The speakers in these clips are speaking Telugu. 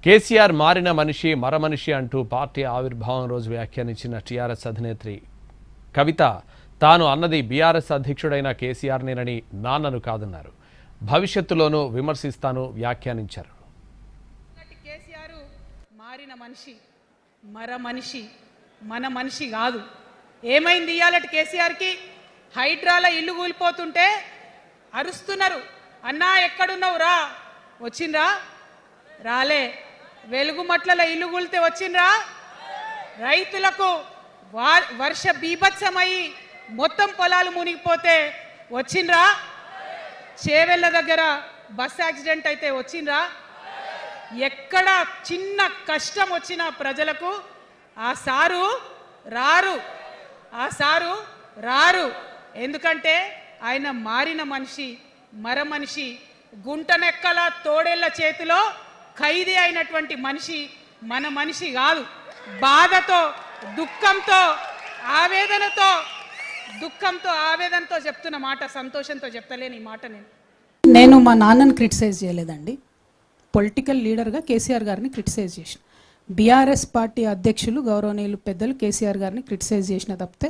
కేసీఆర్ మారిన మనిషి మరమనిషి అంటూ పార్టీ ఆవిర్భావం రోజు వ్యాఖ్యానించిన టీఆర్ఎస్ అధినేత్రి కవిత తాను అన్నది బీఆర్ఎస్ అధ్యక్షుడైన కేసీఆర్నేనని నాన్నను కాదన్నారు. భవిష్యత్తులోనూ విమర్శిస్తాను వ్యాఖ్యానించారు. కేసీఆర్ మారిన మనిషి మరమనిషి మన మనిషి కాదు. ఏమైంది ఇయాలటి కేసీఆర్కి? హైడ్రాల ఇల్లు కూలిపోతుంటే అరుస్తున్నారు, అన్నా ఎక్కడున్నావు రా, వచ్చిండ్రా? రాలే. వెలుగుమట్ల ఇల్లు కూలితే వచ్చిండ్రా? రైతులకు వర్ష బీభత్సమై మొత్తం పొలాలు మునిగిపోతే వచ్చిండ్రా? చేవెళ్ళ దగ్గర బస్ యాక్సిడెంట్ అయితే వచ్చిండ్రా? ఎక్కడ చిన్న కష్టం వచ్చిన ప్రజలకు ఆ సారు రారు. ఎందుకంటే ఆయన మారిన మనిషి మరమనిషి, గుంటనెక్కల తోడేళ్ల చేతిలో ఖైదీ అయినటువంటి మనిషి మన మనిషి కాదు. బాధతో దుఃఖంతో ఆవేదనతో చెప్తున్న మాట, సంతోషంతో చెప్తలేని ఈ మాట. నేను మా నాన్నని క్రిటిసైజ్ చేయలేదండి. పొలిటికల్ లీడర్గా కేసీఆర్ గారిని క్రిటిసైజ్ చేసిన, బీఆర్ఎస్ పార్టీ అధ్యక్షులు గౌరవనీయులు పెద్దలు కేసీఆర్ గారిని క్రిటిసైజ్ చేసిన తప్పితే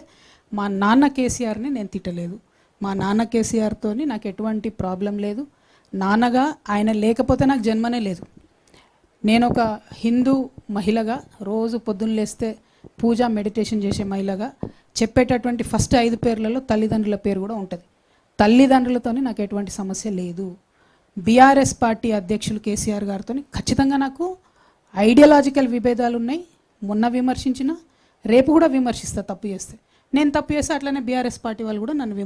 మా నాన్న కేసీఆర్ని నేను తిట్టలేదు. మా నాన్న కేసీఆర్తో నాకు ఎటువంటి ప్రాబ్లం లేదు. నాన్నగా ఆయన లేకపోతే నాకు జన్మనే లేదు. నేను ఒక హిందూ మహిళగా రోజు పొద్దున్న లేస్తే పూజ మెడిటేషన్ చేసే మహిళగా చెప్పేటటువంటి ఫస్ట్ 5 పేర్లలో తల్లిదండ్రుల పేరు కూడా ఉంటుంది. తల్లిదండ్రులతో నాకు ఎటువంటి సమస్య లేదు. బీఆర్ఎస్ పార్టీ అధ్యక్షులు కేసీఆర్ గారితో ఖచ్చితంగా నాకు ఐడియాలజికల్ విభేదాలు ఉన్నాయి. మొన్న విమర్శించిన, రేపు కూడా విమర్శిస్తా. తప్పు చేస్తే నేను తప్పు చేస్తే అట్లనే బీఆర్ఎస్ పార్టీ వాళ్ళు కూడా నన్ను